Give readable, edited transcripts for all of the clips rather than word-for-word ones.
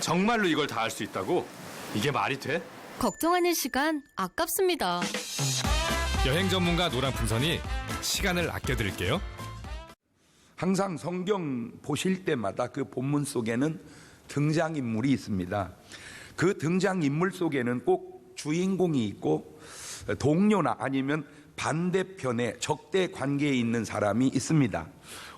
정말로 이걸 다 할 수 있다고? 이게 말이 돼? 걱정하는 시간 아깝습니다. 여행 전문가 노란풍선이 시간을 아껴드릴게요. 항상 성경 보실 때마다 그 본문 속에는 등장인물이 있습니다. 그 등장인물 속에는 꼭 주인공이 있고 동료나 아니면 반대편에 적대 관계에 있는 사람이 있습니다.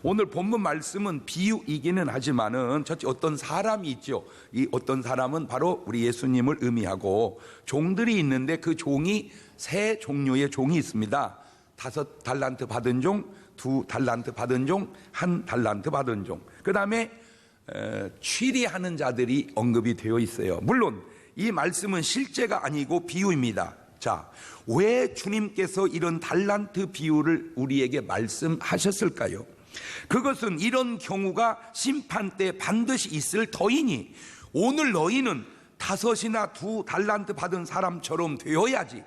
오늘 본문 말씀은 비유이기는 하지만은 어떤 사람이 있죠. 이 어떤 사람은 바로 우리 예수님을 의미하고 종들이 있는데 그 종이 세 종류의 종이 있습니다. 5달란트 받은 종, 2달란트 받은 종, 1달란트 받은 종. 그 다음에 취리하는 자들이 언급이 되어 있어요. 물론 이 말씀은 실제가 아니고 비유입니다. 자, 왜 주님께서 이런 달란트 비유를 우리에게 말씀하셨을까요? 그것은 이런 경우가 심판 때 반드시 있을 터이니 오늘 너희는 5이나 2달란트 받은 사람처럼 되어야지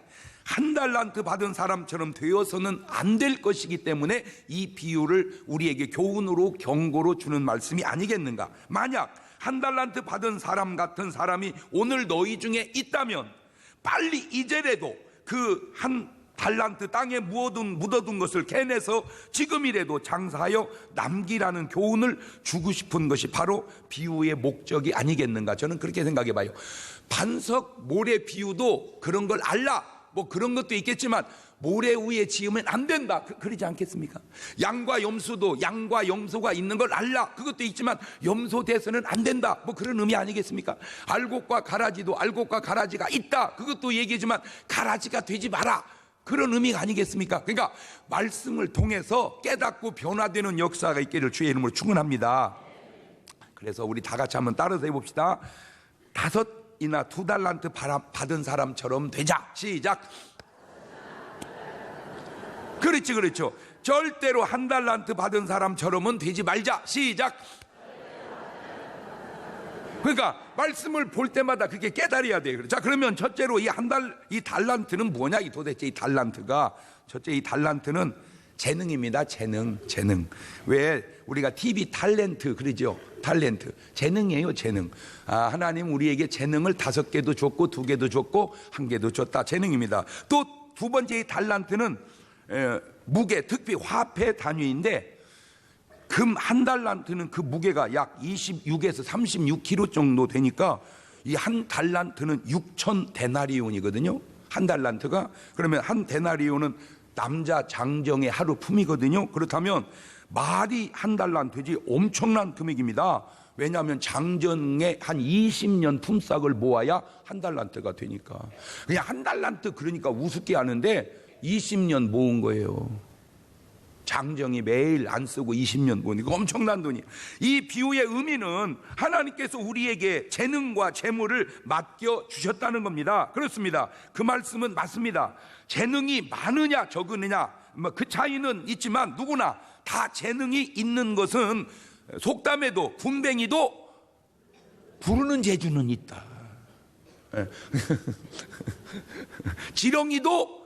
1달란트 받은 사람처럼 되어서는 안 될 것이기 때문에 이 비유를 우리에게 교훈으로 경고로 주는 말씀이 아니겠는가. 만약 1달란트 받은 사람 같은 사람이 오늘 너희 중에 있다면 빨리 이제라도 그 1달란트 땅에 묻어둔 것을 캐내서 지금이라도 장사하여 남기라는 교훈을 주고 싶은 것이 바로 비유의 목적이 아니겠는가. 저는 그렇게 생각해 봐요. 반석 모래 비유도 그런 걸 알라 뭐 그런 것도 있겠지만 모래 위에 지으면 안 된다 그러지 않겠습니까? 양과 염소도 양과 염소가 있는 걸 알라 그것도 있지만 염소 돼서는 안 된다 뭐 그런 의미 아니겠습니까? 알곡과 가라지도 알곡과 가라지가 있다 그것도 얘기지만 가라지가 되지 마라 그런 의미가 아니겠습니까? 그러니까 말씀을 통해서 깨닫고 변화되는 역사가 있기를 주의 이름으로 축원합니다. 그래서 우리 다 같이 한번 따라서 해봅시다. 5이나 2달란트 받은 사람처럼 되자. 시작. 그렇죠. 절대로 1달란트 받은 사람처럼은 되지 말자. 시작. 그러니까 말씀을 볼 때마다 그게 깨달아야 돼요. 자, 그러면 첫째로 이 달란트는 뭐냐? 도대체 이 달란트가 첫째 이 달란트는 재능입니다. 재능. 왜 우리가 TV 탤런트 그러죠? 탤런트 재능이에요. 재능. 하나님 우리에게 재능을 5개도 줬고 2개도 줬고 1개도 줬다. 재능입니다. 또 두 번째 이 달란트는 무게, 특히 화폐 단위인데 금 1달란트는 그 무게가 약 26에서 36kg 정도 되니까 이 1달란트는 6,000데나리온이거든요. 1달란트가 그러면 1데나리온은 남자 장정의 하루 품이거든요. 그렇다면 말이 1달란트지 엄청난 금액입니다. 왜냐하면 장정의 한 20년 품삯을 모아야 1달란트가 되니까. 그냥 1달란트 그러니까 우습게 하는데 20년 모은 거예요. 장정이 매일 안 쓰고 20년 모으니까 엄청난 돈이에요. 이 비유의 의미는 하나님께서 우리에게 재능과 재물을 맡겨 주셨다는 겁니다. 그렇습니다. 그 말씀은 맞습니다. 재능이 많으냐 적으느냐 그 차이는 있지만 누구나 다 재능이 있는 것은 속담에도 군뱅이도 부르는 재주는 있다. 지렁이도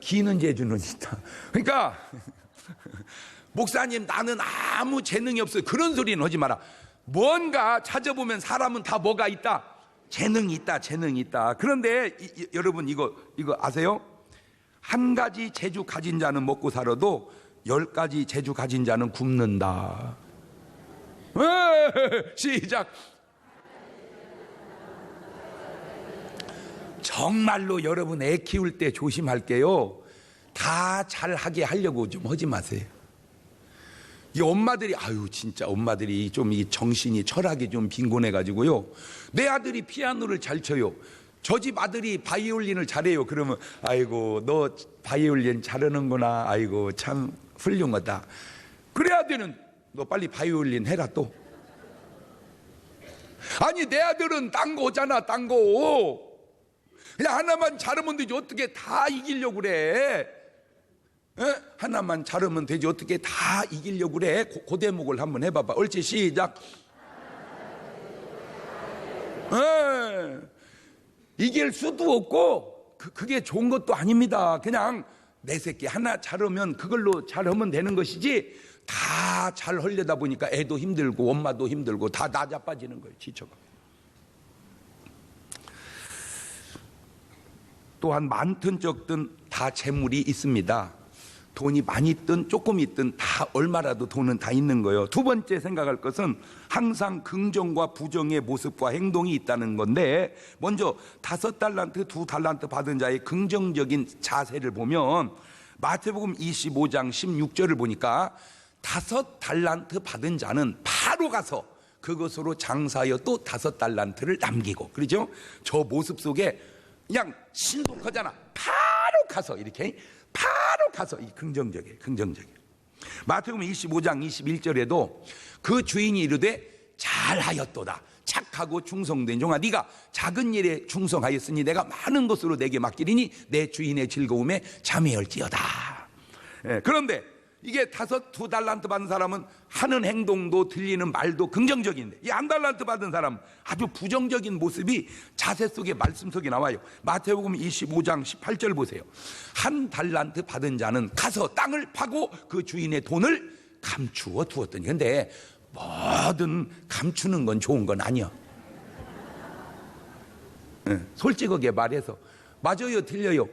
기는 재주는 있다. 그러니까 목사님 나는 아무 재능이 없어요 그런 소리는 하지 마라. 뭔가 찾아보면 사람은 다 뭐가 있다? 재능이 있다. 그런데 여러분 이거 아세요? 한 가지 재주 가진 자는 먹고 살아도 10가지 재주 가진 자는 굶는다. 시작. 정말로 여러분 애 키울 때 조심할게요. 다 잘하게 하려고 좀 하지 마세요. 이 엄마들이 진짜 엄마들이 좀 이 정신이 철학이 좀 빈곤해가지고요. 내 아들이 피아노를 잘 쳐요. 저 집 아들이 바이올린을 잘해요. 그러면 아이고 너 바이올린 잘하는구나. 아이고 참 훌륭하다. 그래야 되는 너 빨리 바이올린 해라 또. 아니 내 아들은 딴 거 오잖아. 딴 거. 그냥 하나만 잘하면 되지 어떻게 다 이기려고 그래. 하나만 잘하면 되지 어떻게 다 이기려고 그래. 그 대목을 한번 해봐봐. 옳지 시작. 이길 수도 없고 그게 좋은 것도 아닙니다. 그냥 내 새끼 하나 잘하면 그걸로 잘하면 되는 것이지 다 잘 하려다 보니까 애도 힘들고 엄마도 힘들고 다 나자빠지는 거예요. 지쳐가. 또한 많든 적든 다 재물이 있습니다. 돈이 많이 있든 조금 있든 다 얼마라도 돈은 다 있는 거예요. 두 번째 생각할 것은 항상 긍정과 부정의 모습과 행동이 있다는 건데, 먼저 5달란트 2달란트 받은 자의 긍정적인 자세를 보면 마태복음 25장 16절을 보니까 5달란트 받은 자는 바로 가서 그것으로 장사하여 또 5달란트를 남기고, 그렇죠? 저 모습 속에 그냥 신속하잖아. 바로 가서 이렇게 바로 가서 이 긍정적이에요. 마태복음 25장 21절에도 그 주인이 이르되 잘하였도다. 착하고 충성된 종아, 네가 작은 일에 충성하였으니 내가 많은 것으로 내게 맡기리니 내 주인의 즐거움에 참여할지어다. 그런데 이게 2달란트 받은 사람은 하는 행동도 들리는 말도 긍정적인데, 이 1달란트 받은 사람은 아주 부정적인 모습이 자세 속에 말씀 속에 나와요. 마태복음 25장 18절 보세요. 1달란트 받은 자는 가서 땅을 파고 그 주인의 돈을 감추어 두었더니. 근데 뭐든 감추는 건 좋은 건 아니야. 솔직하게 말해서 맞아요, 틀려요?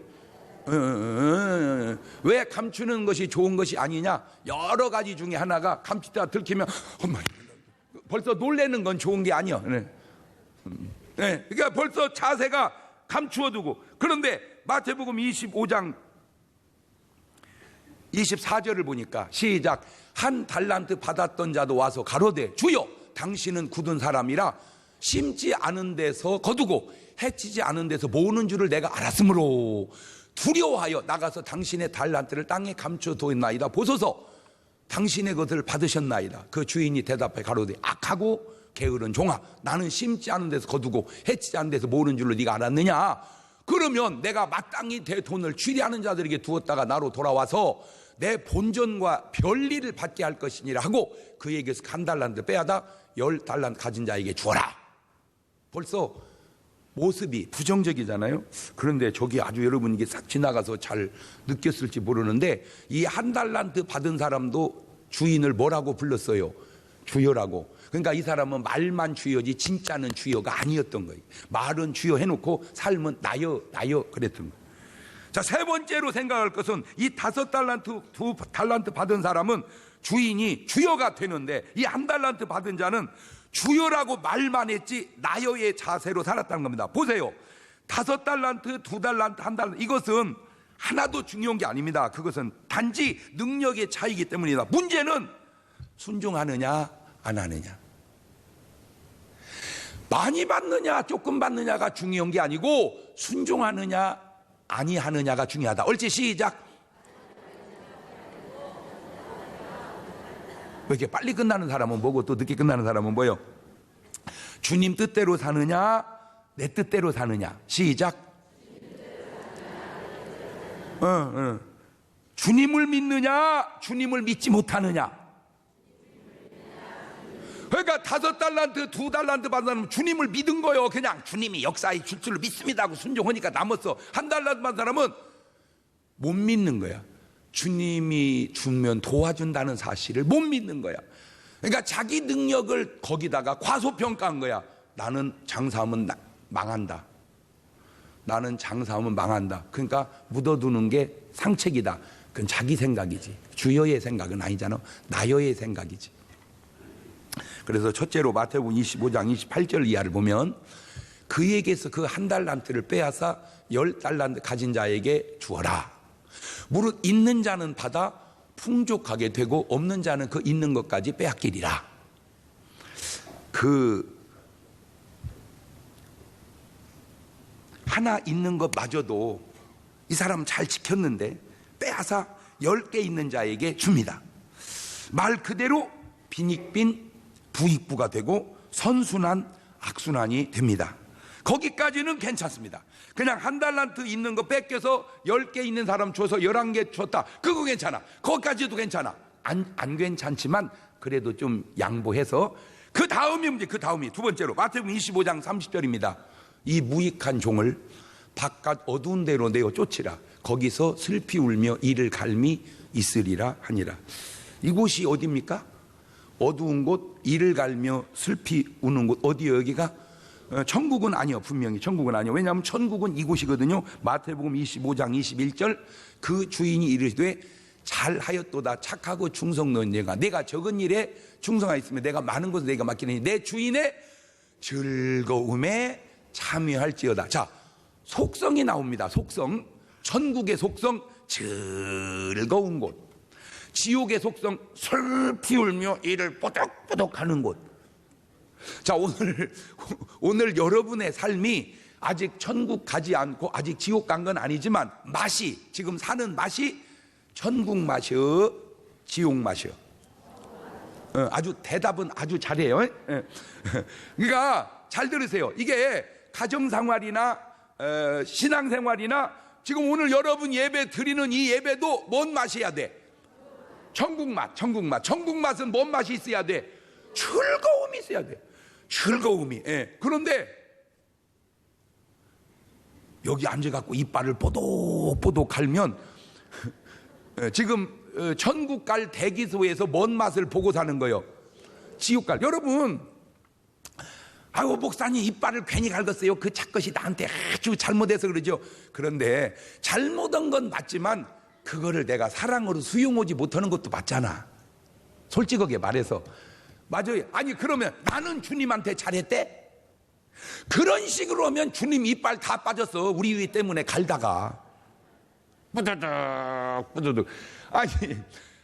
왜 감추는 것이 좋은 것이 아니냐? 여러 가지 중에 하나가 감추다가 들키면 벌써 놀래는 건 좋은 게 아니야. 그러니까 벌써 자세가 감추어두고. 그런데 마태복음 25장 24절을 보니까 시작. 1달란트 받았던 자도 와서 가로되 주여 당신은 굳은 사람이라 심지 않은 데서 거두고 해치지 않은 데서 모으는 줄을 내가 알았으므로 두려워하여 나가서 당신의 달란트를 땅에 감춰두었나이다. 보소서 당신의 것을 받으셨나이다. 그 주인이 대답해 가로되 악하고 게으른 종아, 나는 심지 않은 데서 거두고 해치지 않은 데서 모으는 줄로 네가 알았느냐? 그러면 내가 마땅히 내 돈을 취리하는 자들에게 두었다가 나로 돌아와서 내 본전과 별리를 받게 할 것이니라 하고 그에게서 1달란트 빼앗아 10달란트 가진 자에게 주어라. 벌써 모습이 부정적이잖아요. 그런데 저기 아주 여러분에게 싹 지나가서 잘 느꼈을지 모르는데, 이 1달란트 받은 사람도 주인을 뭐라고 불렀어요? 주여라고. 그러니까 이 사람은 말만 주여지 진짜는 주여가 아니었던 거예요. 말은 주여 해놓고 삶은 나여 그랬던 거예요. 자, 세 번째로 생각할 것은 이 5달란트 2달란트 받은 사람은 주인이 주여가 되는데, 이 1달란트 받은 자는 주여라고 말만 했지 나여의 자세로 살았다는 겁니다. 보세요. 5달란트 2달란트 1달란트, 이것은 하나도 중요한 게 아닙니다. 그것은 단지 능력의 차이이기 때문이다. 문제는 순종하느냐 안 하느냐, 많이 받느냐 조금 받느냐가 중요한 게 아니고 순종하느냐 아니하느냐가 중요하다. 옳지, 시작. 왜 이렇게 빨리 끝나는 사람은 뭐고 또 늦게 끝나는 사람은 뭐요? 주님 뜻대로 사느냐 내 뜻대로 사느냐. 시작. 주님을 믿느냐 주님을 믿지 못하느냐. 그러니까 5달란트 2달란트 받은 사람은 주님을 믿은 거요. 그냥 주님이 역사에 줄 줄을 믿습니다 하고 순종하니까 남았어. 1달란트 받은 사람은 못 믿는 거야. 주님이 주면 도와준다는 사실을 못 믿는 거야. 그러니까 자기 능력을 거기다가 과소평가한 거야. 나는 장사하면 망한다. 나는 장사하면 망한다. 그러니까 묻어두는 게 상책이다. 그건 자기 생각이지. 주여의 생각은 아니잖아. 나여의 생각이지. 그래서 첫째로 마태복음 25장 28절 이하를 보면 그에게서 그 1달란트를 빼앗아 10달란트 가진 자에게 주어라. 무릇 있는 자는 받아 풍족하게 되고 없는 자는 그 있는 것까지 빼앗기리라. 그 하나 있는 것마저도 이 사람 잘 지켰는데 빼앗아 10개 있는 자에게 줍니다. 말 그대로 빈익빈 부익부가 되고 선순환 악순환이 됩니다. 거기까지는 괜찮습니다. 그냥 1달란트 있는 거 뺏겨서 10개 있는 사람 줘서 11개 줬다. 그거 괜찮아. 거기까지도 괜찮아. 안 괜찮지만 그래도 좀 양보해서 그 다음이 문제. 그 다음이 두 번째로 마태복음 25장 30절입니다. 이 무익한 종을 바깥 어두운 데로 내어 쫓으라. 거기서 슬피 울며 이를 갈미 있으리라 하니라. 이곳이 어디입니까? 어두운 곳, 이를 갈며 슬피 우는 곳. 어디요 여기가? 천국은 아니요. 분명히 천국은 아니요. 왜냐하면 천국은 이곳이거든요. 마태복음 25장 21절 그 주인이 이르시되 잘하였도다 착하고 충성된 내가 적은 일에 충성하였으면 내가 많은 것을 내가 맡기느니 내 주인의 즐거움에 참여할지어다. 자, 속성이 나옵니다. 속성. 천국의 속성 즐거운 곳, 지옥의 속성 슬피 울며 이를 뽀득뽀득 하는 곳. 자, 오늘 여러분의 삶이 아직 천국 가지 않고 아직 지옥 간 건 아니지만 맛이, 지금 사는 맛이 천국 맛이요 지옥 맛이요? 아주 대답은 아주 잘해요. 그러니까 잘 들으세요. 이게 가정생활이나 신앙생활이나 지금 오늘 여러분 예배 드리는 이 예배도 뭔 맛이어야 돼? 천국 맛. 천국 맛은 뭔 맛이 있어야 돼? 즐거움이 있어야 돼. 즐거움이. 예. 그런데 여기 앉아갖고 이빨을 뽀독뽀독 갈면 지금 천국 갈 대기소에서 뭔 맛을 보고 사는 거예요? 지옥 갈. 여러분, 아이고 목사님 이빨을 괜히 갈겼어요. 그 착것이 나한테 아주 잘못해서 그러죠. 그런데 잘못한 건 맞지만 그거를 내가 사랑으로 수용하지 못하는 것도 맞잖아. 솔직하게 말해서. 맞아요. 아니 그러면 나는 주님한테 잘했대? 그런 식으로 하면 주님 이빨 다 빠졌어. 우리 위 때문에 갈다가 뿌드득.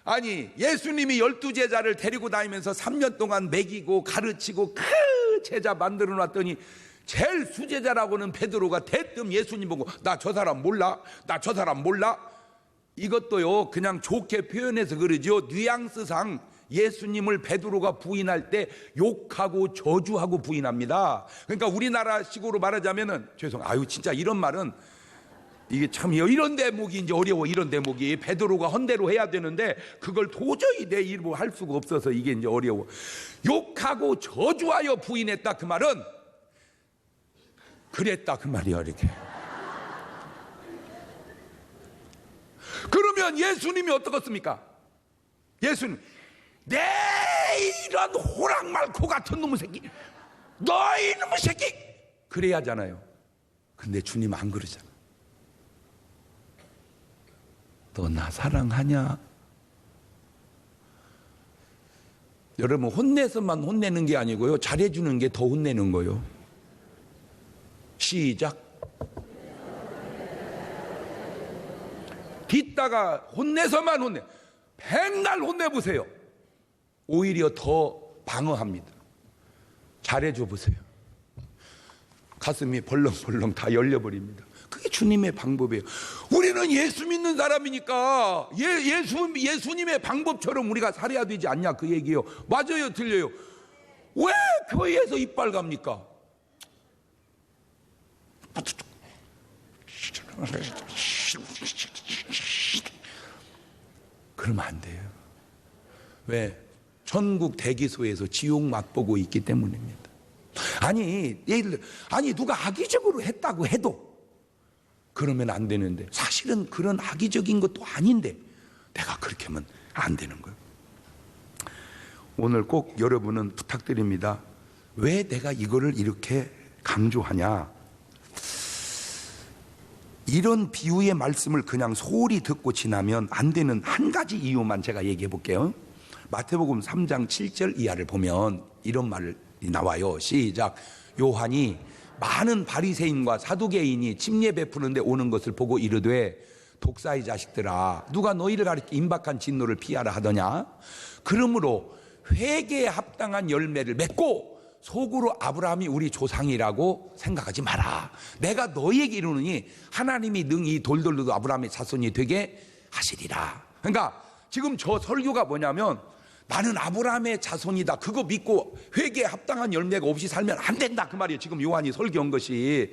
아니 예수님이 12제자를 데리고 다니면서 3년 동안 먹이고 가르치고 그 제자 만들어 놨더니 제일 수제자라고는 베드로가 대뜸 예수님 보고 나 저 사람 몰라? 나 저 사람 몰라? 이것도요 그냥 좋게 표현해서 그러죠. 뉘앙스상 예수님을 베드로가 부인할 때 욕하고 저주하고 부인합니다. 그러니까 우리나라식으로 말하자면은 아유 진짜 이런 말은 이게 참 이런 대목이 이제 어려워. 이런 대목이 베드로가 헌대로 해야 되는데 그걸 도저히 내 입으로 할 수가 없어서 이게 이제 어려워. 욕하고 저주하여 부인했다 그 말은 그랬다 그 말이야. 이렇게. 그러면 예수님이 어떻겠습니까? 예수님 내 이런 호랑 말코 같은 놈의 새끼, 너 이놈의 새끼 그래야 하잖아요. 근데 주님 안 그러잖아. 너 나 사랑하냐? 여러분 혼내서만 혼내는 게 아니고요 잘해주는 게 더 혼내는 거예요. 시작. 뒷다가 혼내서만 혼내. 백날 혼내보세요. 오히려 더 방어합니다. 잘해줘 보세요. 가슴이 벌렁벌렁 다 열려버립니다. 그게 주님의 방법이에요. 우리는 예수 믿는 사람이니까 예수님의 방법처럼 우리가 살아야 되지 않냐 그 얘기예요. 맞아요 틀려요? 왜 교회에서 이빨 갑니까? 그러면 안 돼요. 왜? 천국 대기소에서 지옥 맛보고 있기 때문입니다. 아니 누가 악의적으로 했다고 해도 그러면 안 되는데 사실은 그런 악의적인 것도 아닌데 내가 그렇게 하면 안 되는 거예요. 오늘 꼭 여러분은 부탁드립니다. 왜 내가 이거를 이렇게 강조하냐? 이런 비유의 말씀을 그냥 소홀히 듣고 지나면 안 되는 한 가지 이유만 제가 얘기해 볼게요. 마태복음 3장 7절 이하를 보면 이런 말이 나와요. 시작. 요한이 많은 바리새인과 사두개인이 침례 베푸는데 오는 것을 보고 이르되 독사의 자식들아 누가 너희를 가리켜 임박한 진노를 피하라 하더냐. 그러므로 회개에 합당한 열매를 맺고 속으로 아브라함이 우리 조상이라고 생각하지 마라. 내가 너희에게 이르노니 하나님이 능히 돌돌로도 아브라함의 자손이 되게 하시리라. 그러니까 지금 저 설교가 뭐냐면 나는 아브라함의 자손이다 그거 믿고 회개에 합당한 열매가 없이 살면 안 된다 그 말이에요. 지금 요한이 설교한 것이.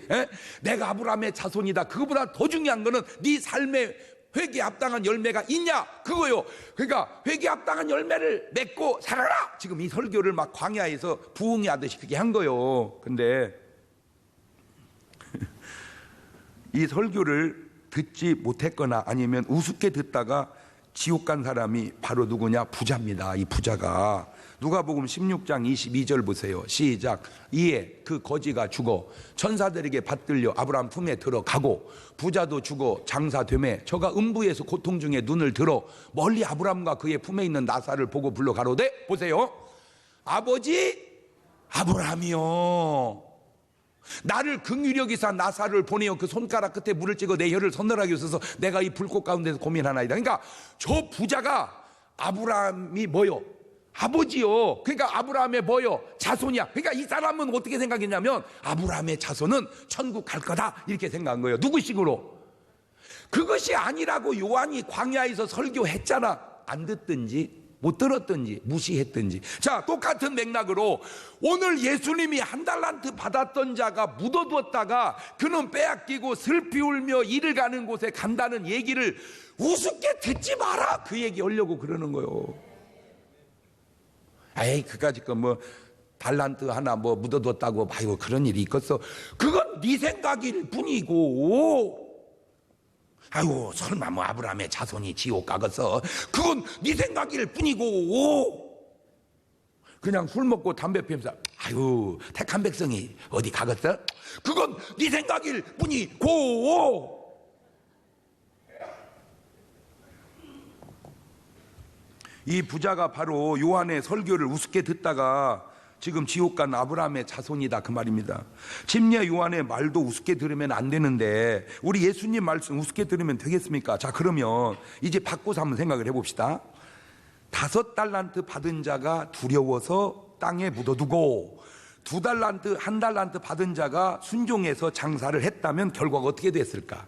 내가 아브라함의 자손이다 그거보다 더 중요한 거는 네 삶에 회개에 합당한 열매가 있냐 그거요. 그러니까 회개에 합당한 열매를 맺고 살아라. 지금 이 설교를 막 광야에서 부흥이 하듯이 그렇게 한 거요. 근데 이 설교를 듣지 못했거나 아니면 우습게 듣다가 지옥 간 사람이 바로 누구냐? 부자입니다. 이 부자가. 누가복음 16장 22절 보세요. 시작. 이에 그 거지가 죽어 천사들에게 받들려 아브라함 품에 들어가고 부자도 죽어 장사되매 저가 음부에서 고통 중에 눈을 들어 멀리 아브라함과 그의 품에 있는 나사를 보고 불러 가로되 보세요. 아버지 아브라함이요, 나를 긍휼히 여기사 나사를 보내어 그 손가락 끝에 물을 찍어 내 혀를 서늘하게 웃어서 내가 이 불꽃 가운데서 고민하나이다. 그러니까 저 부자가 아브라함이 뭐요? 아버지요. 그러니까 아브라함의 뭐요? 자손이야. 그러니까 이 사람은 어떻게 생각했냐면 아브라함의 자손은 천국 갈 거다 이렇게 생각한 거예요. 누구식으로? 그것이 아니라고 요한이 광야에서 설교했잖아. 안 듣든지 못 들었든지 무시했든지. 자, 똑같은 맥락으로 오늘 예수님이 한 달란트 받았던 자가 묻어두었다가 그는 빼앗기고 슬피 울며 이를 가는 곳에 간다는 얘기를 우습게 듣지 마라, 그 얘기 하려고 그러는 거예요. 에이, 그까짓 거 뭐 달란트 하나 뭐 묻어뒀다고 아이고 그런 일이 있겠어. 그건 네 생각일 뿐이고, 아이고 설마 뭐 아브라함의 자손이 지옥 가겠어. 그건 네 생각일 뿐이고, 그냥 술 먹고 담배 피우면서 아이고 택한 백성이 어디 가겠어. 그건 네 생각일 뿐이고. 이 부자가 바로 요한의 설교를 우습게 듣다가 지금 지옥 간 아브라함의 자손이다 그 말입니다. 침례 요한의 말도 우습게 들으면 안 되는데 우리 예수님 말씀 우습게 들으면 되겠습니까? 자, 그러면 이제 바꿔서 한번 생각을 해봅시다. 5달란트 받은 자가 두려워서 땅에 묻어두고 2달란트, 1달란트 받은 자가 순종해서 장사를 했다면 결과가 어떻게 됐을까?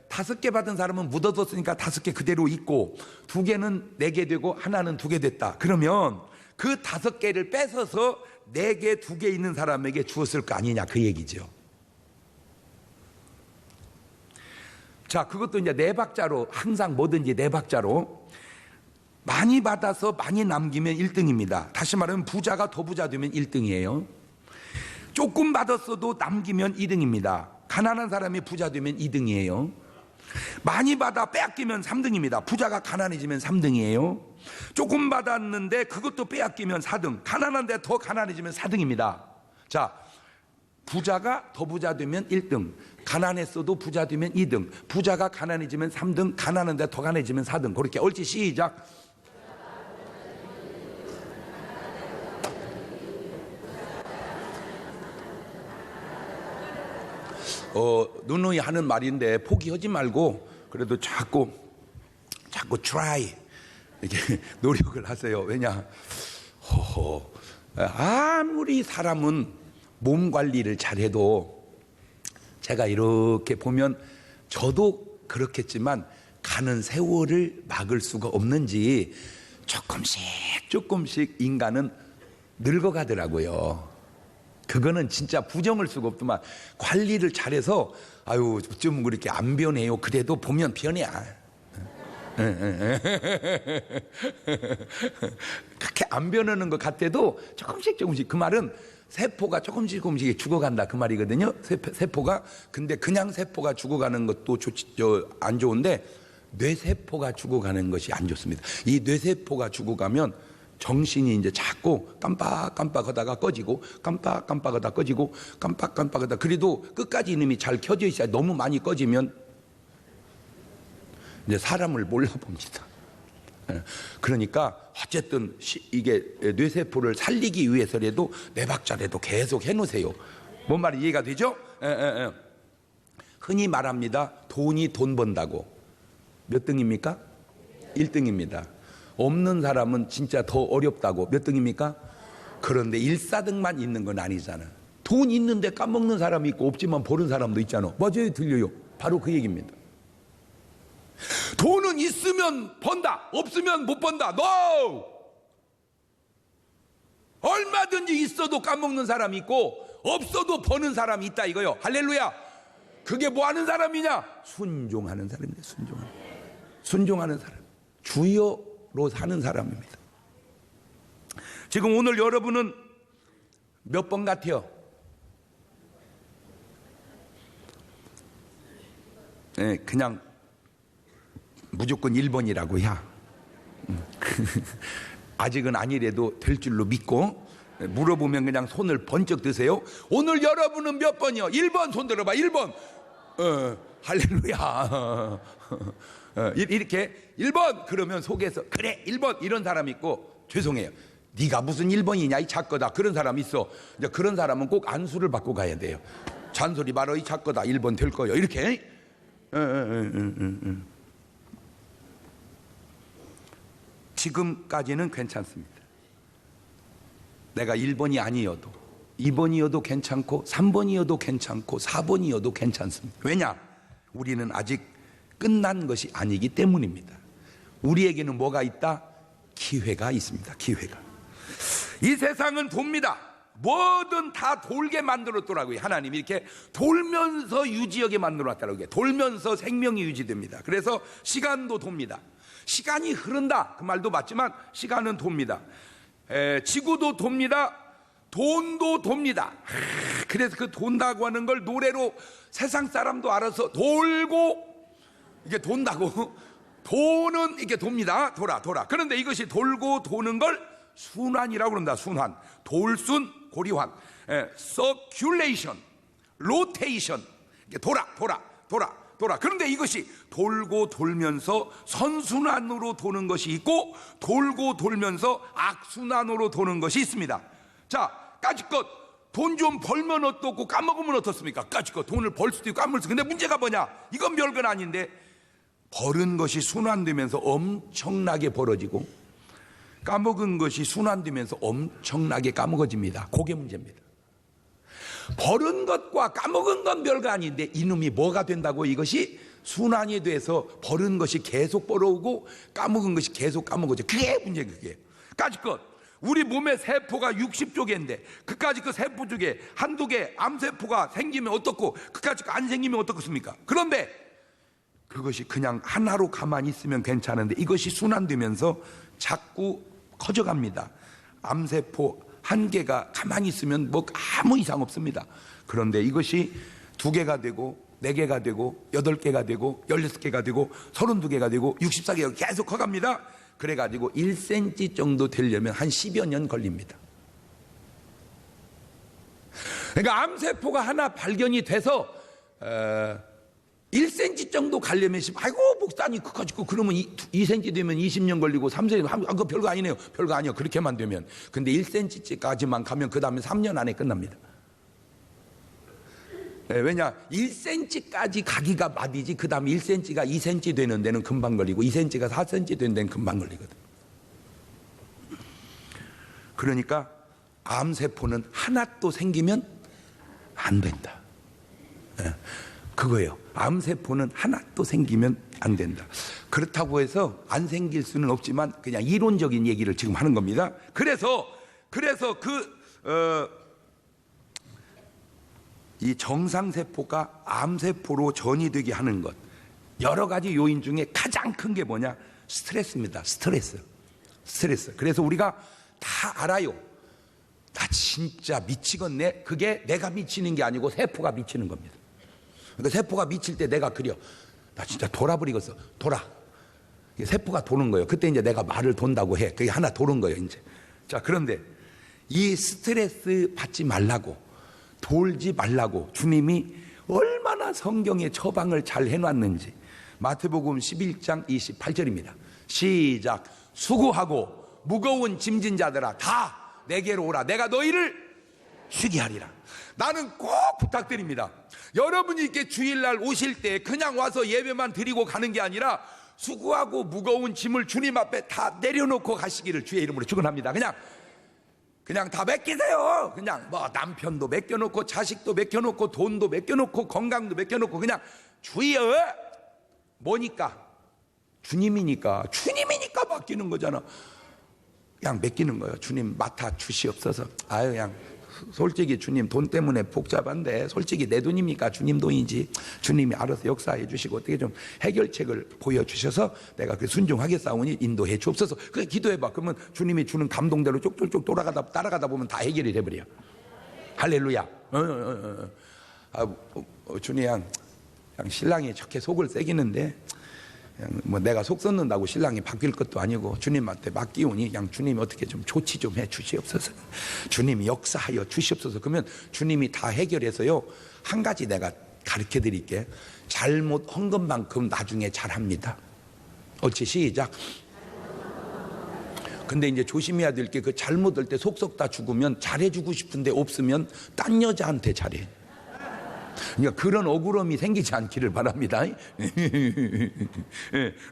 5개 받은 사람은 묻어뒀으니까 5개 그대로 있고 2개는 4개 되고 하나는 2개 됐다. 그러면 그 5개를 뺏어서 4개, 2개 있는 사람에게 주었을 거 아니냐 그 얘기죠. 자, 그것도 이제 4박자로, 항상 뭐든지 4박자로 많이 받아서 많이 남기면 1등입니다. 다시 말하면 부자가 더 부자 되면 1등이에요. 조금 받았어도 남기면 2등입니다. 가난한 사람이 부자 되면 2등이에요. 많이 받아 빼앗기면 3등입니다. 부자가 가난해지면 3등이에요. 조금 받았는데 그것도 빼앗기면 4등, 가난한데 더 가난해지면 4등입니다. 자, 부자가 더 부자 되면 1등, 가난했어도 부자 되면 2등, 부자가 가난해지면 3등, 가난한데 더 가난해지면 4등. 그렇게 옳지, 시작. 누누이 하는 말인데 포기하지 말고 그래도 자꾸 try 이렇게 노력을 하세요. 왜냐, 아무리 사람은 몸 관리를 잘해도 제가 이렇게 보면 저도 그렇겠지만 가는 세월을 막을 수가 없는지 조금씩 인간은 늙어가더라고요. 그거는 진짜 부정할 수가 없더만. 관리를 잘해서 아유 좀 그렇게 안 변해요. 그래도 보면 변해. 그렇게 안 변하는 것 같아도 조금씩 그 말은 세포가 조금씩 죽어간다 그 말이거든요. 세포가. 근데 그냥 세포가 죽어가는 것도 안 좋은데 뇌세포가 죽어가는 것이 안 좋습니다. 이 뇌세포가 죽어가면 정신이 이제 자꾸 깜빡하다가 꺼지고 깜빡하다 꺼지고 깜빡하다. 그래도 끝까지 이놈이 잘 켜져 있어야. 너무 많이 꺼지면 이제 사람을 몰라봅니다. 그러니까 어쨌든 이게 뇌세포를 살리기 위해서라도 4박자라도 계속 해놓으세요. 뭔 말이 이해가 되죠? 흔히 말합니다. 돈이 돈 번다고. 몇 등입니까? 1등입니다. 없는 사람은 진짜 더 어렵다고. 몇 등입니까? 그런데 1, 4등만 있는 건 아니잖아. 돈 있는데 까먹는 사람이 있고 없지만 버는 사람도 있잖아. 맞아요, 들려요. 바로 그 얘기입니다. 돈은 있으면 번다, 없으면 못 번다. No! 얼마든지 있어도 까먹는 사람이 있고 없어도 버는 사람이 있다 이거요. 할렐루야. 그게 뭐 하는 사람이냐? 순종하는 사람입니다. 순종하는 사람. 주여로 사는 사람입니다. 지금 오늘 여러분은 몇 번 같아요? 네, 그냥 무조건 1번이라고 야. 아직은 아니래도 될 줄로 믿고 물어보면 그냥 손을 번쩍 드세요. 오늘 여러분은 몇 번이요? 1번 손 들어봐. 1번. 할렐루야. 이렇게 1번 그러면 속에서 그래 1번 이런 사람 있고, 죄송해요, 네가 무슨 1번이냐 이 작거다, 그런 사람 있어. 이제 그런 사람은 꼭 안수를 받고 가야 돼요. 잔소리 말어 이 작거다, 1번 될 거요, 이렇게. 지금까지는 괜찮습니다. 내가 1번이 아니어도 2번이어도 괜찮고 3번이어도 괜찮고 4번이어도 괜찮습니다. 왜냐? 우리는 아직 끝난 것이 아니기 때문입니다. 우리에게는 뭐가 있다? 기회가 있습니다. 기회가. 이 세상은 돕니다. 뭐든 다 돌게 만들었더라고요. 하나님이 이렇게 돌면서 유지하게 만들어놨더라고요. 돌면서 생명이 유지됩니다. 그래서 시간도 돕니다. 시간이 흐른다 그 말도 맞지만 시간은 돕니다. 지구도 돕니다. 돈도 돕니다. 그래서 그 돈다고 하는 걸 노래로 세상 사람도 알아서 돌고 이게 돈다고. 돈은 이렇게 돕니다. 돌아. 그런데 이것이 돌고 도는 걸 순환이라고 그런다. 순환. 돌순 고리환. 서큘레이션, 로테이션. 돌아. 그런데 이것이 돌고 돌면서 선순환으로 도는 것이 있고, 돌고 돌면서 악순환으로 도는 것이 있습니다. 자, 까짓것 돈 좀 벌면 어떻고 까먹으면 어떻습니까? 까짓것 돈을 벌 수도 있고 까먹을 수도 있고. 근데 문제가 뭐냐? 이건 별건 아닌데 벌은 것이 순환되면서 엄청나게 벌어지고, 까먹은 것이 순환되면서 엄청나게 까먹어집니다. 그게 문제입니다. 벌은 것과 까먹은 건 별거 아닌데 이놈이 뭐가 된다고? 이것이 순환이 돼서 벌은 것이 계속 벌어오고 까먹은 것이 계속 까먹어져. 그게 문제예요. 그게 까짓것 우리 몸에 세포가 60조 개인데 그까짓 그 세포 중에 한두 개 암세포가 생기면 어떻고 그까짓 안 생기면 어떻겠습니까? 그런데 그것이 그냥 하나로 가만히 있으면 괜찮은데 이것이 순환되면서 자꾸 커져갑니다. 암세포 한 개가 가만히 있으면 뭐 아무 이상 없습니다. 그런데 이것이 2개가 되고 4개가 되고 8개가 되고 16개가 되고 32개가 되고 64개가 계속 커갑니다. 그래가지고 1cm 정도 되려면 한 10여 년 걸립니다. 그러니까 암세포가 하나 발견이 돼서 1cm 정도 가려면 아이고 목사님 그까짓 거 그러면 2cm 되면 20년 걸리고 3cm 그거 별거 아니네요. 별거 아니요. 그렇게만 되면. 근데 1cm까지만 가면 그 다음에 3년 안에 끝납니다. 왜냐? 1cm까지 가기가 마디지 그 다음에 1cm가 2cm 되는 데는 금방 걸리고 2cm가 4cm 되는 데는 금방 걸리거든. 그러니까 암세포는 하나 또 생기면 안 된다. 그거예요. 암세포는 하나 또 생기면 안 된다. 그렇다고 해서 안 생길 수는 없지만 그냥 이론적인 얘기를 지금 하는 겁니다. 그래서 이 정상세포가 암세포로 전이되게 하는 것, 여러 가지 요인 중에 가장 큰 게 뭐냐? 스트레스입니다. 스트레스. 그래서 우리가 다 알아요. 나 진짜 미치겠네. 그게 내가 미치는 게 아니고 세포가 미치는 겁니다. 그러니까 세포가 미칠 때 내가 그려. 나 진짜 돌아버리겠어. 돌아. 세포가 도는 거예요. 그때 이제 내가 말을 돈다고 해. 그게 하나 도는 거예요, 이제. 자, 그런데 이 스트레스 받지 말라고, 돌지 말라고 주님이 얼마나 성경에 처방을 잘 해놨는지. 마태복음 11장 28절입니다. 시작. 수고하고 무거운 짐진 자들아 다 내게로 오라. 내가 너희를 쉬게 하리라. 나는 꼭 부탁드립니다. 여러분이 이렇게 주일날 오실 때 그냥 와서 예배만 드리고 가는 게 아니라 수고하고 무거운 짐을 주님 앞에 다 내려놓고 가시기를 주의 이름으로 축원합니다. 그냥 다 맡기세요. 그냥 뭐 남편도 맡겨놓고 자식도 맡겨놓고 돈도 맡겨놓고 건강도 맡겨놓고 그냥 주여. 뭐니까? 주님이니까 맡기는 거잖아. 그냥 맡기는 거예요. 주님 맡아 주시옵소서. 아유 그냥 솔직히 주님 돈 때문에 복잡한데 솔직히 내 돈입니까? 주님 돈이지. 주님이 알아서 역사해 주시고 어떻게 좀 해결책을 보여주셔서 내가 그 순종하겠사오니 인도해 주옵소서. 그래 기도해봐. 그러면 주님이 주는 감동대로 쪽쪽쪽 따라가다 보면 다 해결이 돼버려. 할렐루야. 주님 그냥 신랑이 저렇게 속을 새기는데 그냥 뭐 내가 속 썩는다고 신랑이 바뀔 것도 아니고 주님한테 맡기오니 그냥 주님이 어떻게 좀 조치 좀 해 주시옵소서. 주님이 역사하여 주시옵소서. 그러면 주님이 다 해결해서요. 한 가지 내가 가르쳐 드릴게. 잘못한 것만큼 나중에 잘합니다. 옳지, 시작. 근데 이제 조심해야 될 게 그 잘못할 때 속 썩다 죽으면 잘해주고 싶은데 없으면 딴 여자한테 잘해. 그러니까 그런 억울함이 생기지 않기를 바랍니다.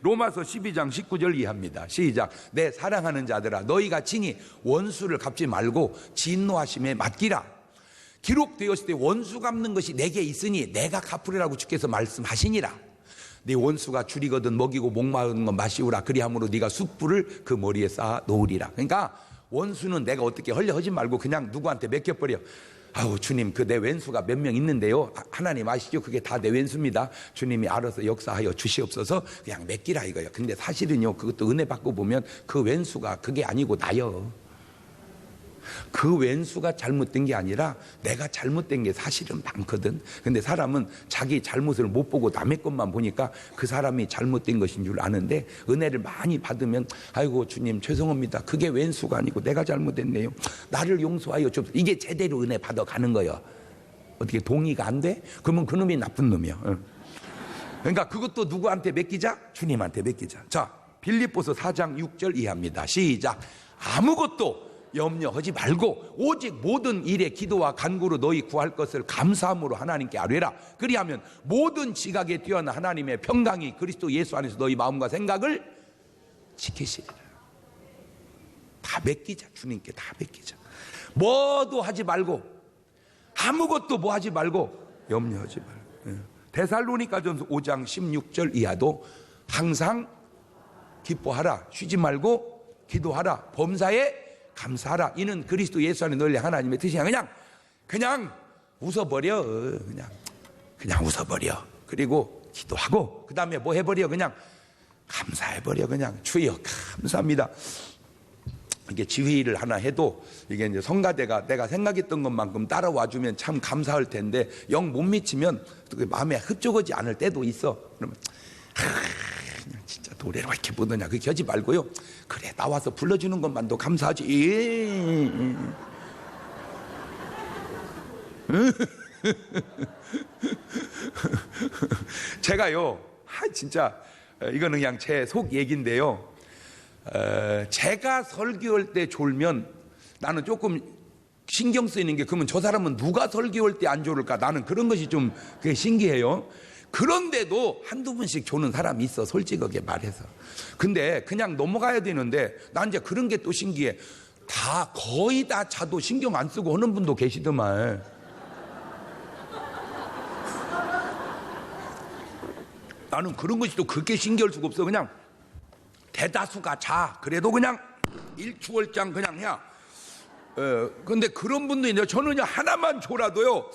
로마서 12장 19절 이하입니다. 시작. 내 사랑하는 자들아 너희가 친히 원수를 갚지 말고 진노하심에 맡기라. 기록되었을 때 원수 갚는 것이 내게 있으니 내가 갚으리라고 주께서 말씀하시니라. 네 원수가 줄이거든 먹이고 목마른 것 마시우라. 그리함으로 네가 숯불을 그 머리에 쌓아 놓으리라. 그러니까 원수는 내가 어떻게 하지 말고 그냥 누구한테 맡겨버려. 아우 주님 그 내 왼수가 몇 명 있는데요. 하나님 아시죠? 그게 다 내 왼수입니다. 주님이 알아서 역사하여 주시옵소서. 그냥 맡기라 이거예요. 근데 사실은요 그것도 은혜 받고 보면 그 왼수가 그게 아니고 나요. 그 왼수가 잘못된 게 아니라 내가 잘못된 게 사실은 많거든. 근데 사람은 자기 잘못을 못 보고 남의 것만 보니까 그 사람이 잘못된 것인 줄 아는데 은혜를 많이 받으면 아이고 주님 죄송합니다. 그게 왼수가 아니고 내가 잘못했네요. 나를 용서하여 줘. 이게 제대로 은혜 받아가는 거예요. 어떻게 동의가 안 돼? 그러면 그놈이 나쁜 놈이야. 그러니까 그것도 누구한테 맡기자? 주님한테 맡기자. 자, 빌립보서 4장 6절 이하입니다. 시작. 아무것도 염려하지 말고 오직 모든 일에 기도와 간구로 너희 구할 것을 감사함으로 하나님께 아뢰라. 그리하면 모든 지각에 뛰어난 하나님의 평강이 그리스도 예수 안에서 너희 마음과 생각을 지키시리라. 다 맡기자. 주님께 다 맡기자. 뭐도 하지 말고 아무것도 뭐 하지 말고 염려하지 말고. 데살로니가전서 5장 16절 이하도 항상 기뻐하라. 쉬지 말고 기도하라. 범사에 감사하라. 이는 그리스도 예수 안에 너희 하나님의 뜻이야. 그냥 웃어버려. 그냥 웃어버려. 그리고 기도하고 그 다음에 뭐 해버려. 그냥 감사해버려. 그냥 주여 감사합니다. 이게 지휘를 하나 해도 이게 이제 성가대가 내가 생각했던 것만큼 따라와주면 참 감사할 텐데 영 못 미치면 마음에 흡족하지 않을 때도 있어. 그러면 그냥 진짜 노래를 왜 이렇게 부르냐 그렇게 하지 말고요. 그래 나와서 불러주는 것만도 감사하지. 제가요 진짜 이거는 그냥 제 속 얘기인데요. 제가 설교할 때 졸면 나는 조금 신경 쓰이는 게 그러면 저 사람은 누가 설교할 때 안 졸을까? 나는 그런 것이 좀 그게 신기해요. 그런데도 한두 번씩 조는 사람이 있어, 솔직하게 말해서. 근데 그냥 넘어가야 되는데 난 이제 그런 게 또 신기해. 거의 다 자도 신경 안 쓰고 하는 분도 계시더만. 나는 그런 것이 또 그렇게 신기할 수가 없어. 그냥 대다수가 자. 그래도 그냥 일추월장 그냥 야. 근데 그런 분도 있는데 저는 그냥 하나만 줘라도요.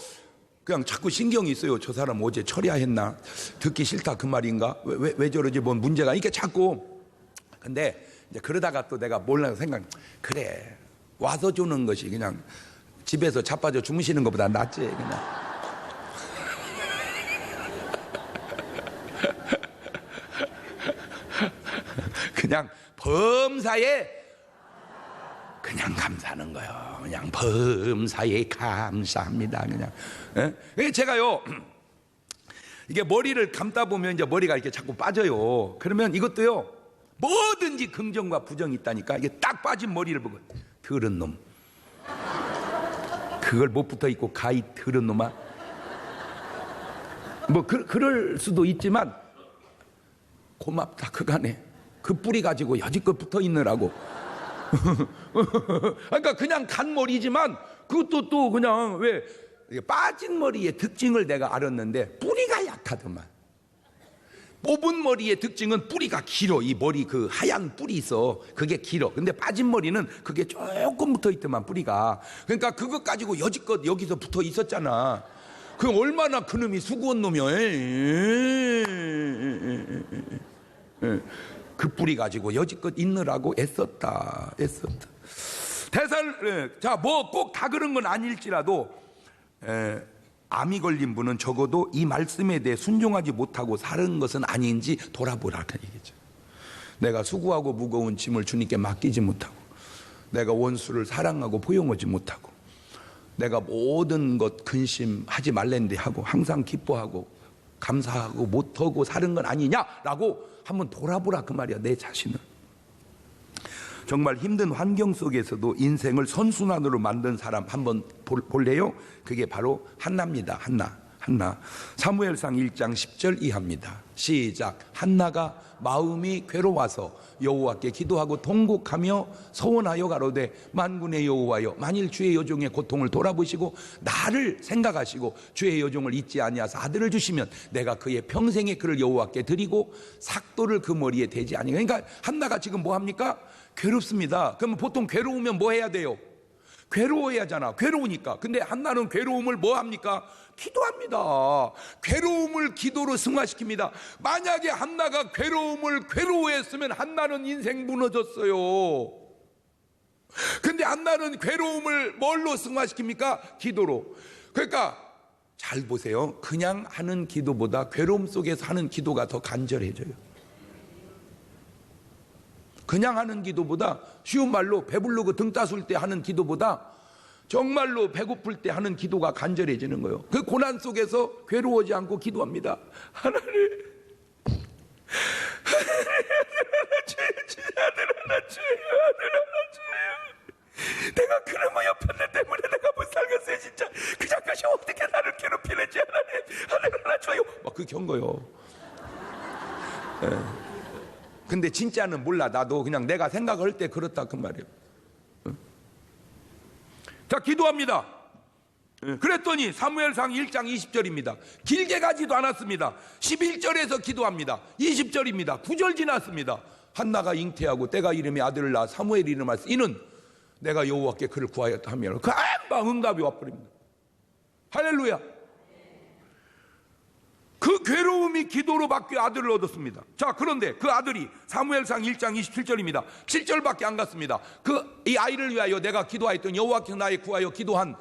그냥 자꾸 신경이 있어요. 저 사람 어제 철야했나? 듣기 싫다 그 말인가? 왜 저러지? 뭔 문제가? 이게 자꾸. 근데 이제 그러다가 또 내가 몰라서 그래 와서 주는 것이 그냥 집에서 자빠져 주무시는 것보다 낫지 그냥. 그냥 범사에 그냥 감사하는 거예요. 그냥 범사에 감사합니다. 그냥 제가요 이게 머리를 감다 보면 이제 머리가 이렇게 자꾸 빠져요. 그러면 이것도요 뭐든지 긍정과 부정이 있다니까. 이게 딱 빠진 머리를 보고 더러운 놈. 그걸 못 붙어 있고 가히 더러운 놈아. 뭐 그럴 수도 있지만 고맙다 그간에 그 뿌리 가지고 여지껏 붙어 있느라고. 그러니까 그냥 간 머리지만 그것도 또 그냥 왜 빠진 머리의 특징을 내가 알았는데 뿌리가 약하더만. 뽑은 머리의 특징은 뿌리가 길어. 이 머리 그 하얀 뿔이 있어. 그게 길어. 근데 빠진 머리는 그게 조금 붙어 있더만 뿌리가. 그러니까 그것 가지고 여지껏 여기서 붙어 있었잖아. 그 얼마나 그놈이 수고한 놈이야. 그 뿌리 가지고 여지껏 있느라고 애썼다. 자, 뭐 꼭 다 그런 건 아닐지라도 암이 걸린 분은 적어도 이 말씀에 대해 순종하지 못하고 사는 것은 아닌지 돌아보라는 얘기죠. 내가 수고하고 무거운 짐을 주님께 맡기지 못하고, 내가 원수를 사랑하고 포용하지 못하고, 내가 모든 것 근심하지 말랜데 하고 항상 기뻐하고 감사하고 못하고 사는 건 아니냐라고 한번 돌아보라 그 말이야. 내 자신을. 정말 힘든 환경 속에서도 인생을 선순환으로 만든 사람 한번 볼래요? 그게 바로 한나입니다. 한나. 사무엘상 1장 10절 이하입니다. 시작. 한나가 마음이 괴로워서 여호와께 기도하고 통곡하며 서원하여 가로되 만군의 여호와여, 만일 주의 여종의 고통을 돌아보시고 나를 생각하시고 주의 여종을 잊지 아니하사 아들을 주시면 내가 그의 평생의 그를 여호와께 드리고 삭도를 그 머리에 대지 아니. 그러니까 한나가 지금 뭐 합니까? 괴롭습니다. 그러면 보통 괴로우면 뭐 해야 돼요? 괴로워야 하잖아. 괴로우니까. 근데 한나는 괴로움을 뭐 합니까? 기도합니다. 괴로움을 기도로 승화시킵니다. 만약에 한나가 괴로워했으면 한나는 인생 무너졌어요. 근데 한나는 괴로움을 뭘로 승화시킵니까? 기도로. 그러니까 잘 보세요. 그냥 하는 기도보다 괴로움 속에서 하는 기도가 더 간절해져요. 그냥 하는 기도보다, 쉬운 말로 배부르고 등 따술 때 하는 기도보다 정말로 배고플 때 하는 기도가 간절해지는 거예요. 그 고난 속에서 괴로워하지 않고 기도합니다. 하나님, 아들 하나 주여. 내가 그놈의 옆에 때문에 내가 못 살겠어요. 진짜 그 작가시 어떻게 나를 괴롭히는지 하나님 하나 줘요. 막 그 경거요. 근데 진짜는 몰라. 나도 그냥 내가 생각할 때 그렇다 그 말이에요. 자, 기도합니다. 그랬더니 사무엘상 1장 20절입니다. 길게 가지도 않았습니다. 11절에서 기도합니다. 20절입니다. 9절 지났습니다. 한나가 잉태하고 때가 이름에 아들을 낳아 사무엘 이름을 쓰 이는 내가 여호와께 그를 구하였다 하면 금방 응답이 와버립니다. 할렐루야. 그 괴로움이 기도로 바뀌어 아들을 얻었습니다. 자, 그런데 그 아들이 사무엘상 1장 27절입니다. 7절밖에 안 갔습니다. 이 아이를 위하여 내가 기도하였더니 여호와께서 나의 구하여 기도한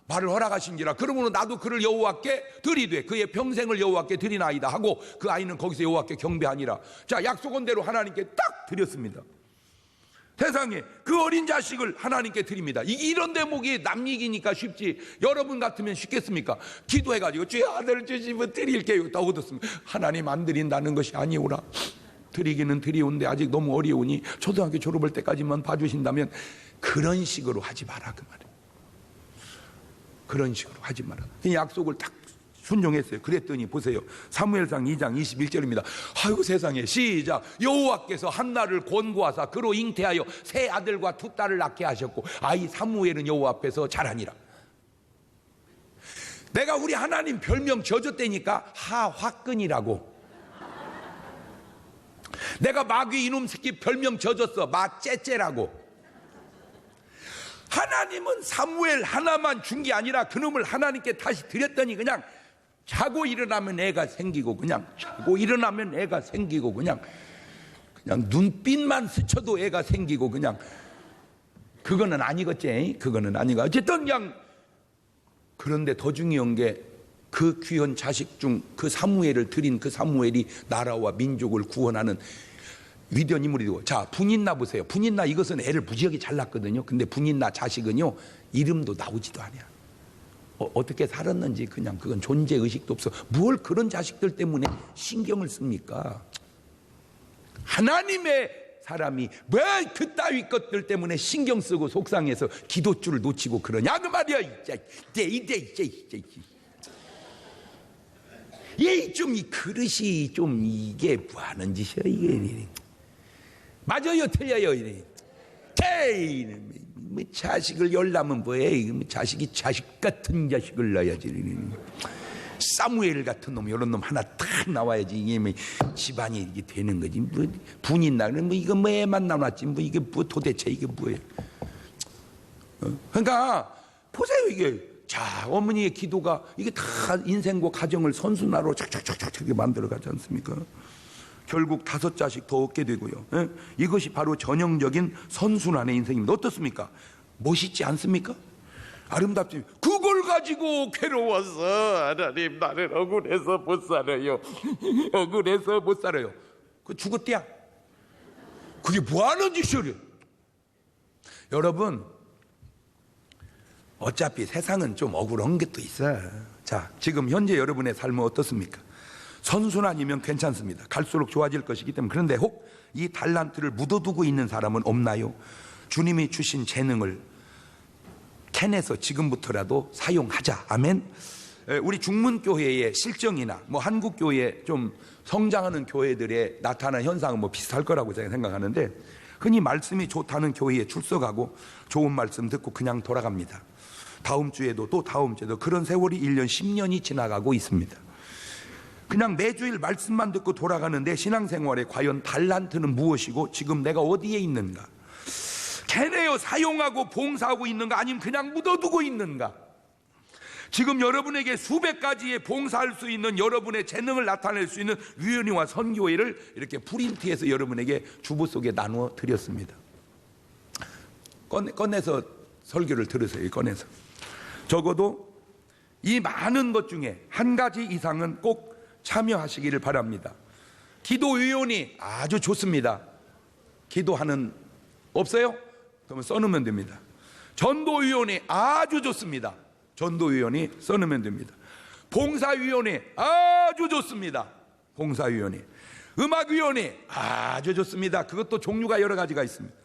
말을 허락하신지라. 그러므로 나도 그를 여호와께 드리되 그의 평생을 여호와께 드리나이다 하고 그 아이는 거기서 여호와께 경배하니라. 자, 약속한 대로 하나님께 딱 드렸습니다. 세상에 그 어린 자식을 하나님께 드립니다. 이런 대목이 남 얘기니까 쉽지, 여러분 같으면 쉽겠습니까? 기도해가지고 주의 아들을 주시면 드릴게요. 다 얻었습니다. 하나님 안 드린다는 것이 아니오라. 드리기는 드리온데 아직 너무 어려우니 초등학교 졸업할 때까지만 봐주신다면 그런 식으로 하지 마라 그 말이에요. 그런 식으로 하지 마라. 약속을 딱 순종했어요. 그랬더니 보세요. 사무엘상 2장 21절입니다. 아이고 세상에. 시작. 여호와께서 한나를 권고하사 그로 잉태하여 세 아들과 두 딸을 낳게 하셨고 아이 사무엘은 여호와 앞에서 자라니라. 내가 우리 하나님 별명 지어줬다니까 하화끈이라고. 내가 마귀 이놈 새끼 별명 지어줬어. 마째째라고. 하나님은 사무엘 하나만 준 게 아니라 그놈을 하나님께 다시 드렸더니 그냥 자고 일어나면 애가 생기고 그냥 자고 일어나면 애가 생기고 그냥 눈빛만 스쳐도 애가 생기고 그냥 그거는 아니겠지. 그거는 아니가. 어쨌든 그냥. 그런데 더 중요한 게 그 귀한 자식 중 그 사무엘을 드린 그 사무엘이 나라와 민족을 구원하는 위대한 인물이 되고. 자, 분인나 보세요. 분인나 이것은 애를 무지하게 잘 낳거든요. 근데 분인나 자식은요 이름도 나오지도 않아요. 어떻게 살았는지 그냥 그건 존재의식도 없어. 뭘 그런 자식들 때문에 신경을 씁니까? 하나님의 사람이 왜 그따위 것들 때문에 신경 쓰고 속상해서 기도줄을 놓치고 그러냐 그 말이야. 이 그릇이 좀 이게 뭐 하는 짓이야 이게. 맞아요 틀려요 이래. 뭐 자식을 열라면 뭐해. 자식이 자식 같은 자식을 낳아야지. 사무엘 같은 놈 이런 놈 하나 딱 나와야지 이게 뭐 집안이 이게 되는 거지. 뭐 분이 나는 뭐 이거 뭐 애만 나왔지 뭐 이게 뭐 도대체 이게 뭐예요. 그러니까 보세요 이게. 자, 어머니의 기도가 이게 다 인생과 가정을 선순환으로 착착착착 만들어 가지 않습니까? 결국 5 자식 더 얻게 되고요. 예? 이것이 바로 전형적인 선순환의 인생입니다. 어떻습니까? 멋있지 않습니까? 아름답지. 그걸 가지고 가지고 괴로워서 하나님 나는 억울해서 못 살아요. 억울해서 못 살아요. 그 죽었대야. 그게 뭐하는 짓이래. 여러분 어차피 세상은 좀 억울한 게 또 있어. 자, 지금 현재 여러분의 삶은 어떻습니까? 선순환이면 괜찮습니다. 갈수록 좋아질 것이기 때문에. 그런데 혹 이 달란트를 묻어두고 있는 사람은 없나요? 주님이 주신 재능을 캔에서 지금부터라도 사용하자. 아멘. 우리 중문교회의 실정이나 뭐 한국교회 좀 성장하는 교회들의 나타난 현상은 뭐 비슷할 거라고 제가 생각하는데, 흔히 말씀이 좋다는 교회에 출석하고 좋은 말씀 듣고 그냥 돌아갑니다. 다음 주에도 또 다음 주에도 그런 세월이 1년 10년이 지나가고 있습니다. 그냥 매주일 말씀만 듣고 돌아가는데 신앙생활에 과연 달란트는 무엇이고 지금 내가 어디에 있는가? 걔네요 사용하고 봉사하고 있는가? 아니면 그냥 묻어두고 있는가? 지금 여러분에게 수백 가지의 봉사할 수 있는 여러분의 재능을 나타낼 수 있는 위원회와 선교회를 이렇게 프린트해서 여러분에게 주보 속에 나누어 드렸습니다. 꺼내서 설교를 들으세요. 꺼내서. 적어도 이 많은 것 중에 한 가지 이상은 꼭 참여하시기를 바랍니다. 기도위원이 아주 좋습니다. 기도하는 없어요? 그러면 써놓으면 됩니다. 전도위원회 아주 좋습니다. 전도위원회 써놓으면 됩니다. 봉사위원회 아주 좋습니다. 봉사위원회. 음악위원회 아주 좋습니다. 그것도 종류가 여러 가지가 있습니다.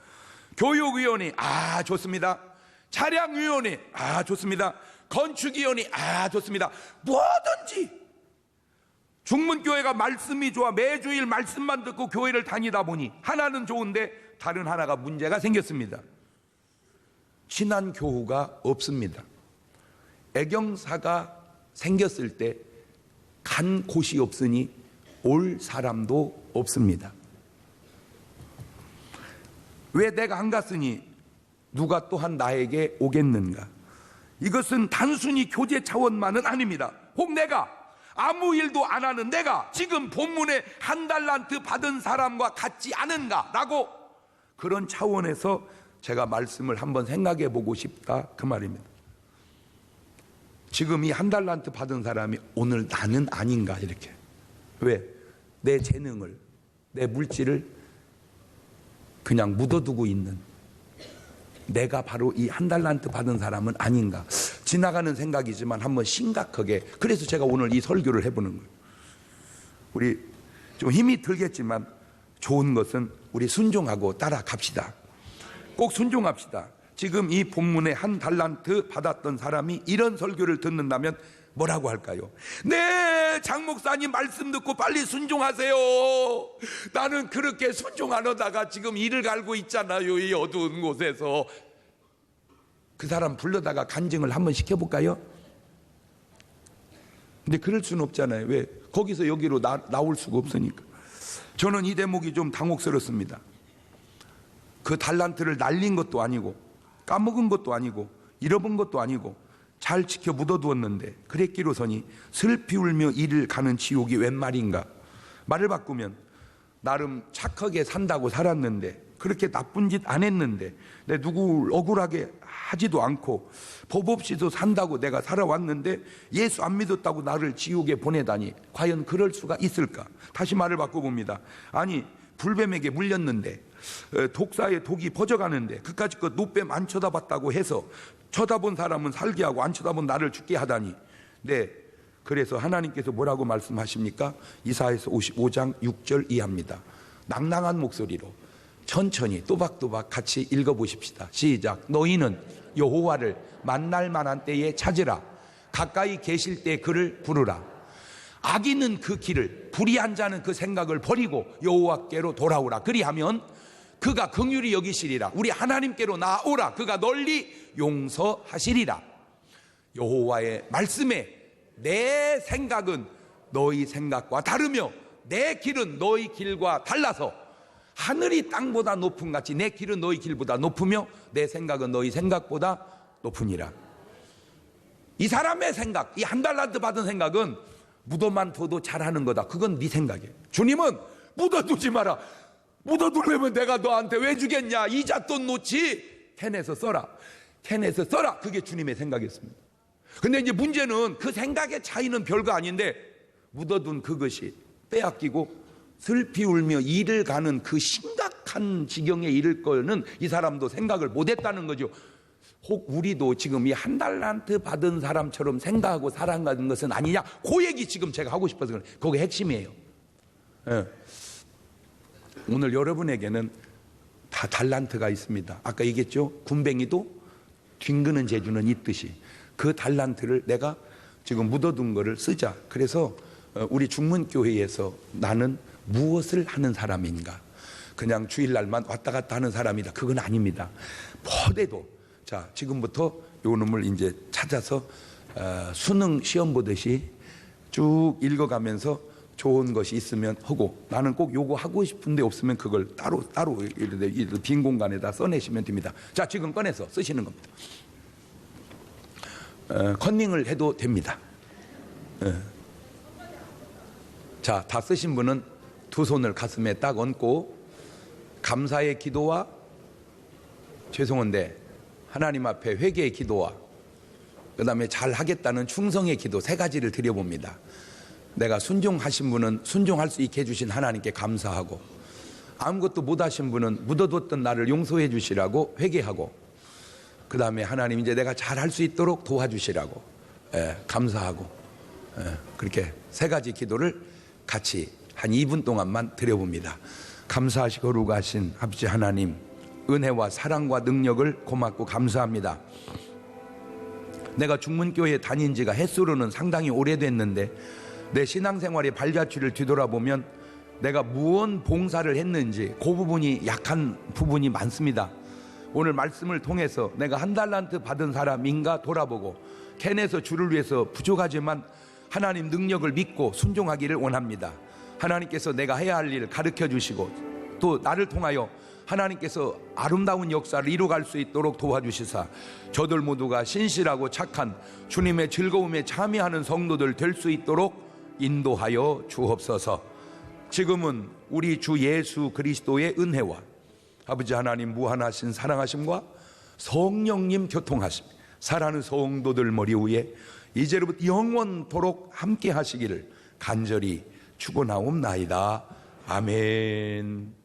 교육위원회 좋습니다. 차량위원회 좋습니다. 건축위원회 좋습니다. 뭐든지 중문교회가 말씀이 좋아 매주일 말씀만 듣고 교회를 다니다 보니 하나는 좋은데 다른 하나가 문제가 생겼습니다. 친한 교우가 없습니다. 애경사가 생겼을 때 간 곳이 없으니 올 사람도 없습니다. 왜 내가 안 갔으니 누가 또한 나에게 오겠는가? 이것은 단순히 교제 차원만은 아닙니다. 혹 내가 아무 일도 안 하는 내가 지금 본문에 한 달란트 받은 사람과 같지 않은가? 라고 그런 차원에서 제가 말씀을 한번 생각해 보고 싶다 그 말입니다. 지금 이 한 달란트 받은 사람이 오늘 나는 아닌가 이렇게. 왜? 내 재능을, 내 물질을 그냥 묻어두고 있는 내가 바로 이 한 달란트 받은 사람은 아닌가. 지나가는 생각이지만 한번 심각하게, 그래서 제가 오늘 이 설교를 해보는 거예요. 우리 좀 힘이 들겠지만 좋은 것은 우리 순종하고 따라갑시다. 꼭 순종합시다. 지금 이 본문에 한 달란트 받았던 사람이 이런 설교를 듣는다면 뭐라고 할까요? 네, 장 목사님 말씀 듣고 빨리 순종하세요. 나는 그렇게 순종 안 하다가 지금 이를 갈고 있잖아요. 이 어두운 곳에서. 그 사람 불러다가 간증을 한번 시켜볼까요? 근데 그럴 수는 없잖아요. 왜? 거기서 여기로 나올 수가 없으니까. 저는 이 대목이 좀 당혹스럽습니다. 그 달란트를 날린 것도 아니고 까먹은 것도 아니고 잃어본 것도 아니고 잘 지켜 묻어두었는데 그랬기로서니 슬피 울며 이를 가는 지옥이 웬 말인가. 말을 바꾸면 나름 착하게 산다고 살았는데, 그렇게 나쁜 짓 안 했는데, 내 누구를 억울하게 하지도 않고 법 없이도 산다고 내가 살아왔는데 예수 안 믿었다고 나를 지옥에 보내다니 과연 그럴 수가 있을까? 다시 말을 바꿔봅니다. 아니, 불뱀에게 물렸는데 독사의 독이 퍼져가는데 그까짓 것 노뱀 안 쳐다봤다고 해서 쳐다본 사람은 살게 하고 안 쳐다본 나를 죽게 하다니. 네, 그래서 하나님께서 뭐라고 말씀하십니까? 이사야서 55장 6절 이하입니다. 낭낭한 목소리로 천천히 또박또박 같이 읽어보십시다. 시작. 너희는 여호와를 만날 만한 때에 찾으라. 가까이 계실 때 그를 부르라. 악인은 그 길을, 불의한 자는 그 생각을 버리고 여호와께로 돌아오라. 그리하면 그가 긍휼히 여기시리라. 우리 하나님께로 나오라. 그가 널리 용서하시리라. 여호와의 말씀에 내 생각은 너희 생각과 다르며 내 길은 너희 길과 달라서 하늘이 땅보다 높음 같이 내 길은 너희 길보다 높으며 내 생각은 너희 생각보다 높으니라. 이 사람의 생각, 이 한 달란트 받은 생각은 묻어만 둬도 잘하는 거다. 그건 네 생각이에요. 주님은 묻어두지 마라. 묻어두려면 내가 너한테 왜 주겠냐. 이자 돈 놓지. 캔에서 써라. 캔에서 써라. 그게 주님의 생각이었습니다. 근데 이제 문제는 그 생각의 차이는 별거 아닌데 묻어둔 그것이 빼앗기고 슬피 울며 일을 가는 그 심각한 지경에 이를 거는 이 사람도 생각을 못했다는 거죠. 혹 우리도 지금 이 한 달란트 받은 사람처럼 생각하고 살아가는 것은 아니냐? 그 얘기 지금 제가 하고 싶어서 그래요. 그게 핵심이에요. 예. 오늘 여러분에게는 다 달란트가 있습니다. 아까 얘기했죠? 군뱅이도 뒹그는 재주는 있듯이 그 달란트를 내가 지금 묻어둔 거를 쓰자. 그래서 우리 중문교회에서 나는 무엇을 하는 사람인가? 그냥 주일날만 왔다 갔다 하는 사람이다. 그건 아닙니다. 뭐래도 자, 지금부터 요 놈을 이제 찾아서 수능 시험 보듯이 쭉 읽어가면서 좋은 것이 있으면 하고, 나는 꼭 요거 하고 싶은데 없으면 그걸 따로 빈 공간에다 써내시면 됩니다. 자, 지금 꺼내서 쓰시는 겁니다. 컨닝을 해도 됩니다. 자, 다 쓰신 분은 두 손을 가슴에 딱 얹고 감사의 기도와, 죄송한데 하나님 앞에 회개의 기도와 그 다음에 잘하겠다는 충성의 기도 세 가지를 드려봅니다. 내가 순종하신 분은 순종할 수 있게 해주신 하나님께 감사하고, 아무것도 못하신 분은 묻어뒀던 나를 용서해 주시라고 회개하고, 그 다음에 하나님 이제 내가 잘할 수 있도록 도와주시라고 감사하고, 그렇게 세 가지 기도를 같이 한 2분 동안만 드려봅니다. 감사하시고 거룩하신 아버지 하나님, 은혜와 사랑과 능력을 고맙고 감사합니다. 내가 중문교회 다닌 지가 햇수로는 상당히 오래됐는데 내 신앙생활의 발자취를 뒤돌아보면 내가 무언 봉사를 했는지 그 부분이 약한 부분이 많습니다. 오늘 말씀을 통해서 내가 한 달란트 받은 사람인가 돌아보고, 캔에서 주를 위해서 부족하지만 하나님 능력을 믿고 순종하기를 원합니다. 하나님께서 내가 해야 할 일을 가르쳐 주시고 또 나를 통하여 하나님께서 아름다운 역사를 이루어갈 수 있도록 도와주시사 저들 모두가 신실하고 착한 주님의 즐거움에 참여하는 성도들 될 수 있도록 인도하여 주옵소서. 지금은 우리 주 예수 그리스도의 은혜와 아버지 하나님 무한하신 사랑하심과 성령님 교통하심, 사랑하는 성도들 머리 위에 이제로부터 영원토록 함께 하시기를 간절히 축원하옵나이다. 아멘.